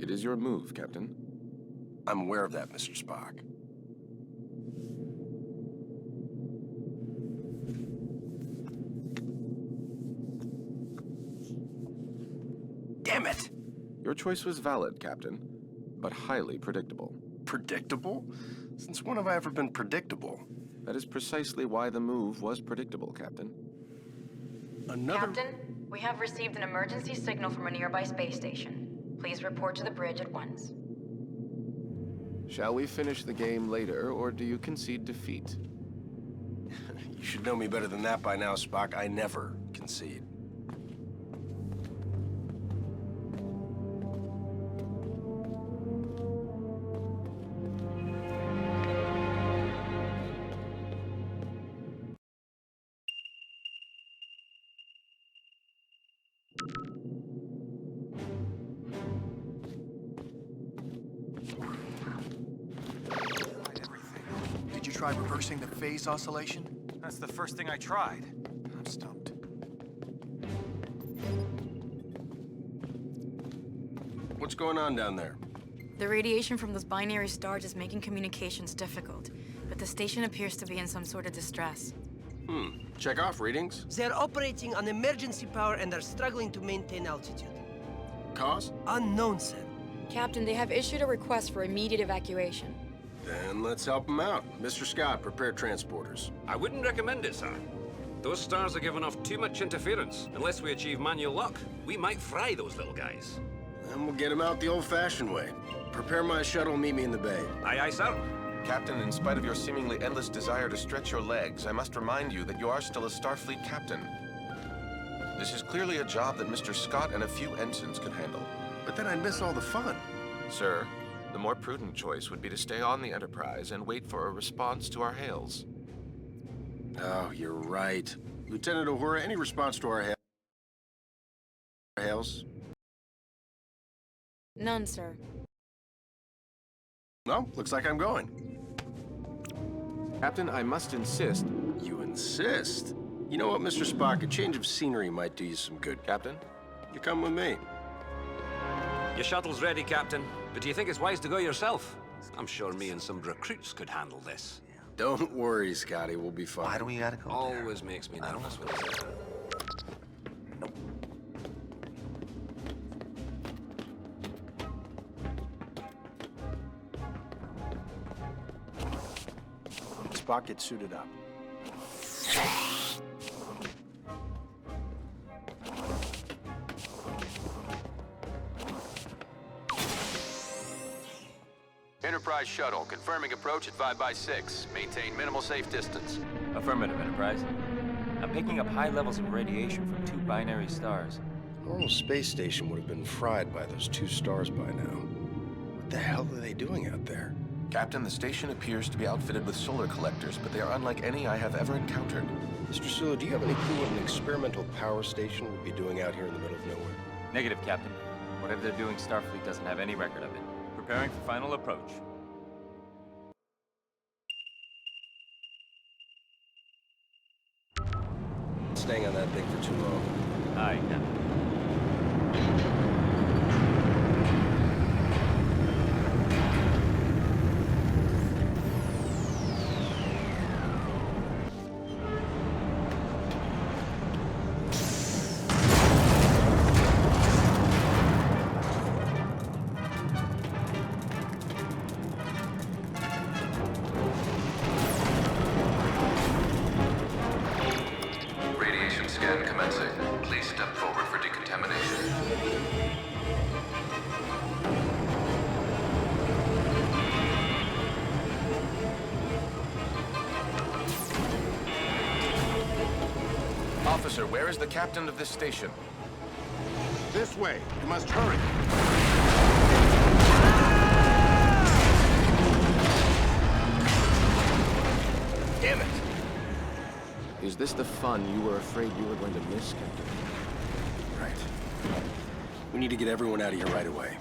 It is your move, Captain. I'm aware of that, Mr. Spock. Damn it! Your choice was valid, Captain, but highly predictable. Predictable? Since when have I ever been predictable? That is precisely why the move was predictable, Captain. Captain, we have received an emergency signal from a nearby space station. Please report to the bridge at once. Shall we finish the game later, or do you concede defeat? You should know me better than that by now, Spock. I never concede. Did you try reversing the phase oscillation? That's the first thing I tried. I'm stumped. What's going on down there? The radiation from those binary stars is making communications difficult, but the station appears to be in some sort of distress. Check off readings. They're operating on emergency power and are struggling to maintain altitude. Cause? Unknown, sir. Captain, they have issued a request for immediate evacuation. Then let's help them out. Mr. Scott, prepare transporters. I wouldn't recommend it, sir. Those stars are giving off too much interference. Unless we achieve manual lock, we might fry those little guys. Then we'll get them out the old-fashioned way. Prepare my shuttle and meet me in the bay. Aye, aye, sir. Captain, in spite of your seemingly endless desire to stretch your legs, I must remind you that you are still a Starfleet captain. This is clearly a job that Mr. Scott and a few ensigns could handle. But then I'd miss all the fun. Sir, the more prudent choice would be to stay on the Enterprise and wait for a response to our hails. Oh, you're right. Lieutenant Uhura, any response to our hails? None, sir. No, looks like I'm going. Captain, I must insist. You insist? You know what, Mr. Spock? A change of scenery might do you some good. Captain? You come with me. Your shuttle's ready, Captain. But do you think it's wise to go yourself? I'm sure me and some recruits could handle this. Don't worry, Scotty. We'll be fine. Why do we gotta go there? Always makes me nervous with this. Spock, get suited up. Enterprise shuttle, confirming approach at 5x6. Maintain minimal safe distance. Affirmative, Enterprise. I'm picking up high levels of radiation from 2 binary stars. A normal space station would have been fried by those 2 stars by now. What the hell are they doing out there? Captain, the station appears to be outfitted with solar collectors, but they are unlike any I have ever encountered. Mr. Sulu, do you have any clue what an experimental power station would be doing out here in the middle of nowhere? Negative, Captain. Whatever they're doing, Starfleet doesn't have any record of it. Preparing for final approach. Staying on that thing for too long. Aye, Captain. Scan commencing. Please step forward for decontamination. Officer, where is the captain of this station? This way. You must hurry. Damn it! Is this the fun you were afraid you were going to miss, Captain? Right. We need to get everyone out of here right away.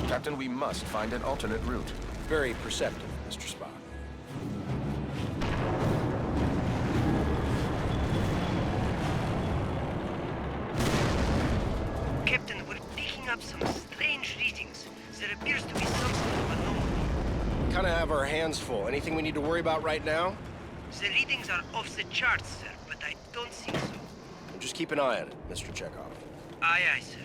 Captain, we must find an alternate route. Very perceptive, Mr. Spock. Captain, we're picking up some strange readings. hands full. Anything we need to worry about right now? The readings are off the charts, sir, but I don't think so. Well, just keep an eye on it, Mr. Chekhov. Aye, aye, sir.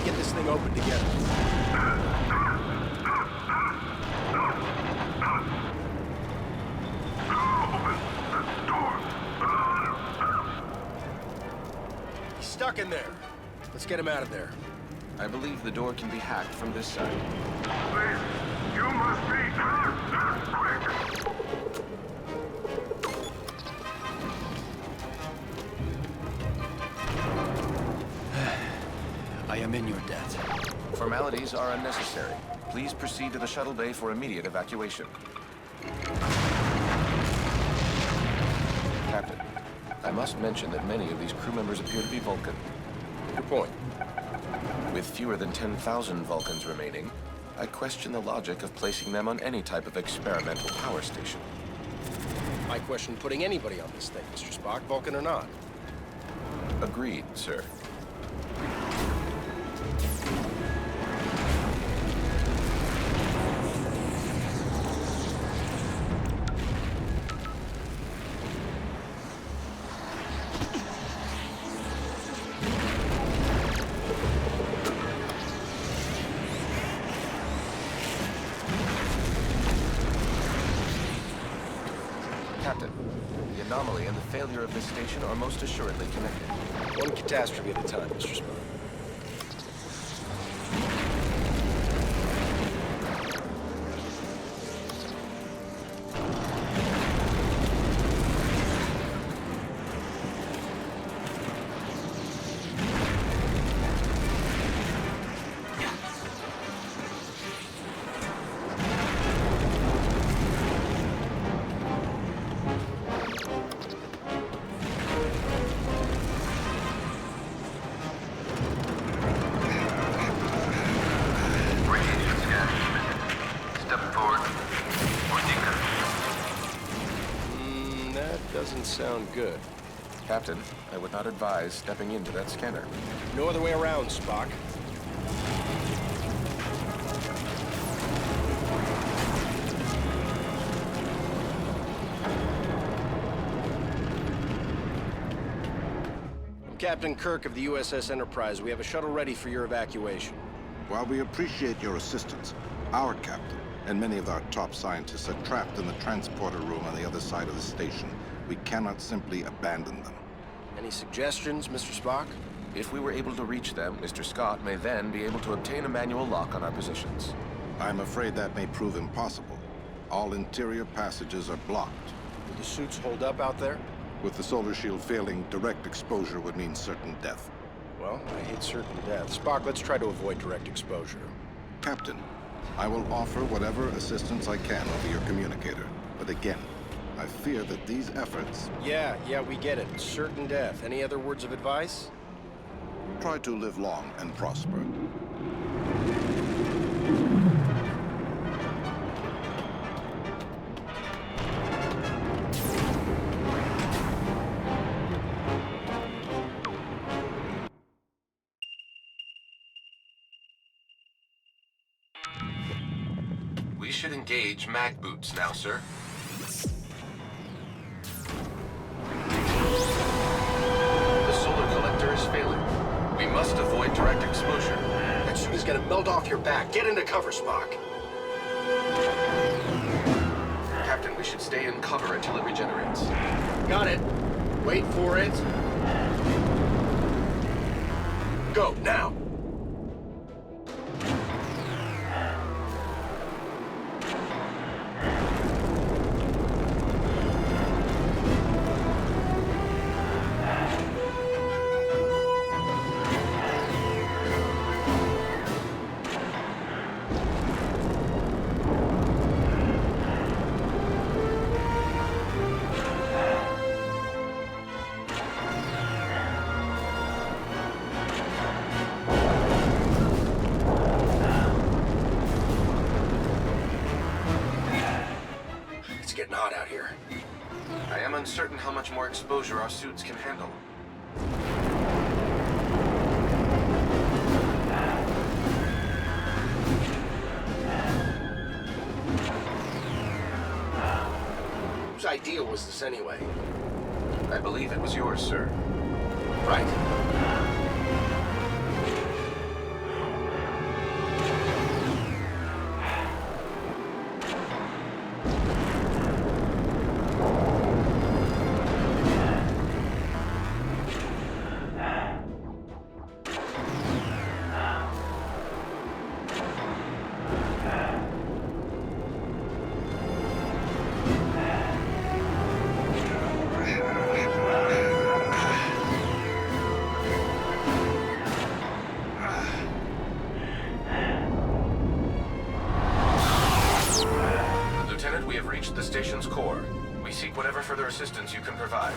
Get this thing open together. He's stuck in there. Let's get him out of there. I believe the door can be hacked from this side. Please, you must be quick. I am in your debt. Formalities are unnecessary. Please proceed to the shuttle bay for immediate evacuation. Captain, I must mention that many of these crew members appear to be Vulcan. Good point. With fewer than 10,000 Vulcans remaining, I question the logic of placing them on any type of experimental power station. I question putting anybody on this thing, Mr. Spock, Vulcan or not. Agreed, sir. Captain, the anomaly and the failure of this station are most assuredly connected. One catastrophe at a time, Mr. Spock. Doesn't sound good. Captain, I would not advise stepping into that scanner. No other way around, Spock. I'm Captain Kirk of the USS Enterprise. We have a shuttle ready for your evacuation. While we appreciate your assistance, our captain and many of our top scientists are trapped in the transporter room on the other side of the station. We cannot simply abandon them. Any suggestions, Mr. Spock? If we were able to reach them, Mr. Scott may then be able to obtain a manual lock on our positions. I'm afraid that may prove impossible. All interior passages are blocked. Will the suits hold up out there? With the solar shield failing, direct exposure would mean certain death. Well, I hate certain death. Spock, let's try to avoid direct exposure. Captain, I will offer whatever assistance I can over your communicator. But again, I fear that these efforts... Yeah, we get it. Certain death. Any other words of advice? Try to live long and prosper. We should engage mag boots now, sir. The solar collector is failing. We must avoid direct exposure. That suit is gonna melt off your back. Get into cover, Spock. Captain, we should stay in cover until it regenerates. Got it. Wait for it. Go, now. Getting hot out here. I am uncertain how much more exposure our suits can handle. Whose idea was this anyway? I believe it was yours, sir. Right. Lieutenant, we have reached the station's core. We seek whatever further assistance you can provide.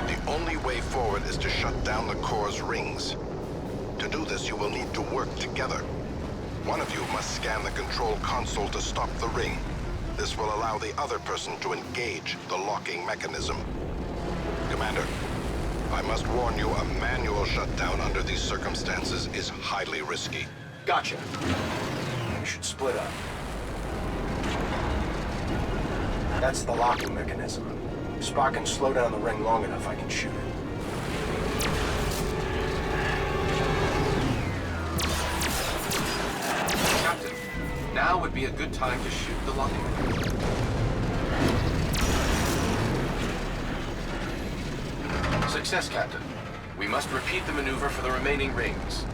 The only way forward is to shut down the core's rings. To do this, you will need to work together. One of you must scan the control console to stop the ring. This will allow the other person to engage the locking mechanism. Commander, I must warn you, a manual shutdown under these circumstances is highly risky. Gotcha. We should split up. That's the locking mechanism. If Spock can slow down the ring long enough, I can shoot it. Captain, now would be a good time to shoot the locking mechanism. Success, Captain. We must repeat the maneuver for the remaining rings.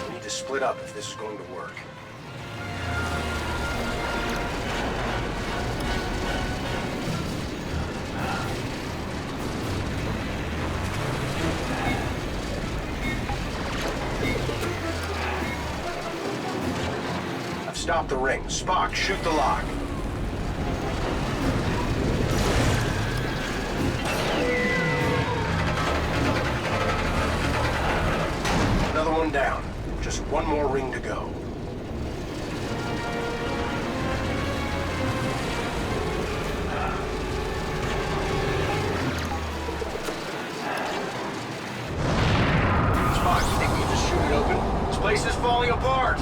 We need to split up if this is going to work. I've stopped the ring. Spock, shoot the lock. Another one down. Just one more ring to go. Spock, you think we can just shoot it open? This place is falling apart!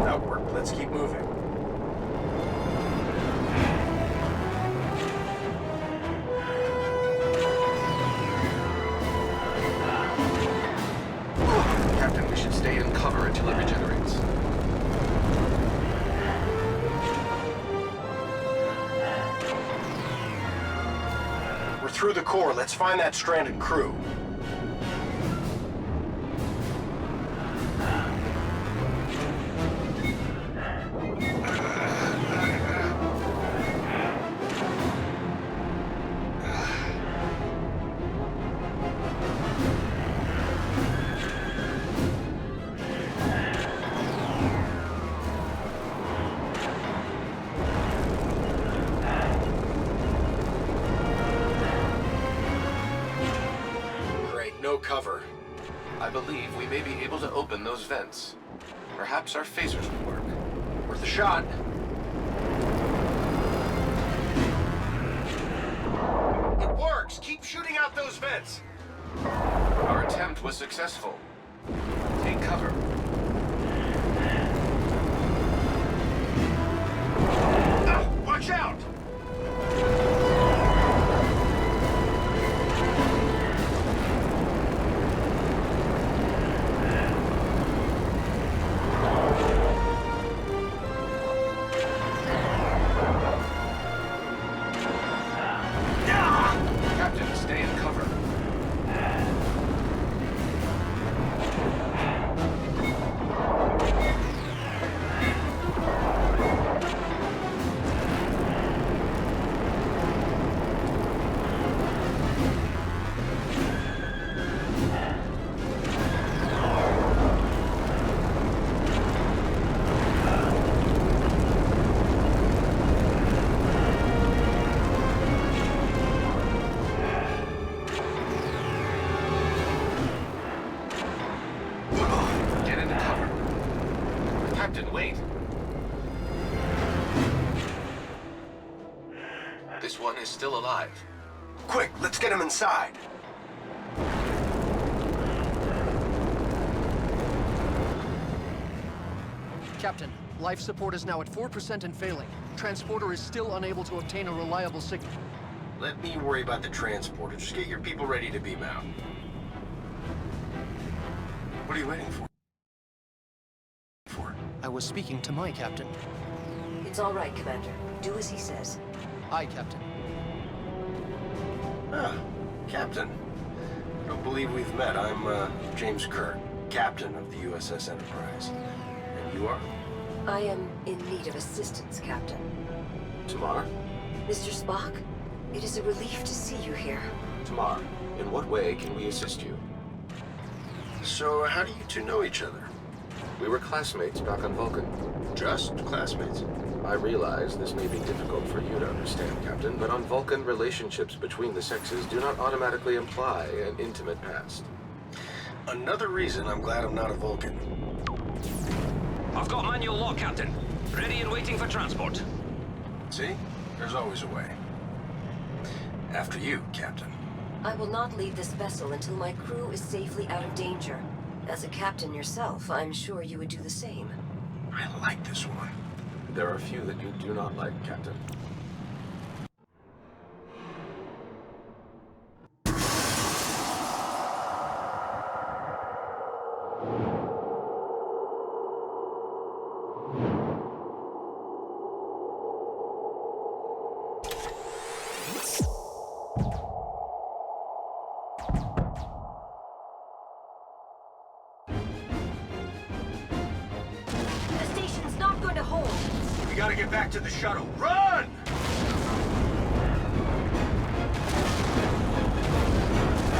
That worked. Let's keep moving. Captain, we should stay in cover until it regenerates. We're through the core. Let's find that stranded crew. No cover. I believe we may be able to open those vents. Perhaps our phasers will work. Worth a shot. It works! Keep shooting out those vents! Our attempt was successful. Take cover. Watch out! Captain, stay in cover. This one is still alive. Quick, let's get him inside. Captain, life support is now at 4% and failing. Transporter is still unable to obtain a reliable signal. Let me worry about the transporter. Just get your people ready to beam out. What are you waiting for? I was speaking to my captain. It's all right, Commander. Do as he says. Aye, Captain. Ah, Captain. I don't believe we've met. I'm, James Kirk, Captain of the USS Enterprise. And you are? I am in need of assistance, Captain. Tamar? Mr. Spock, it is a relief to see you here. Tamar, in what way can we assist you? So, how do you two know each other? We were classmates back on Vulcan. Just classmates? I realize this may be difficult for you to understand, Captain, but on Vulcan, relationships between the sexes do not automatically imply an intimate past. Another reason I'm glad I'm not a Vulcan. I've got manual lock, Captain. Ready and waiting for transport. See? There's always a way. After you, Captain. I will not leave this vessel until my crew is safely out of danger. As a captain yourself, I'm sure you would do the same. I like this one. There are a few that you do not like, Captain. We gotta get back to the shuttle. Run!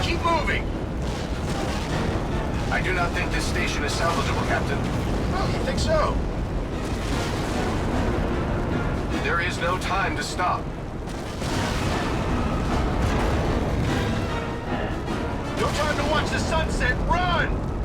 Keep moving! I do not think this station is salvageable, Captain. Oh, you think so? There is no time to stop. No time to watch the sunset. Run!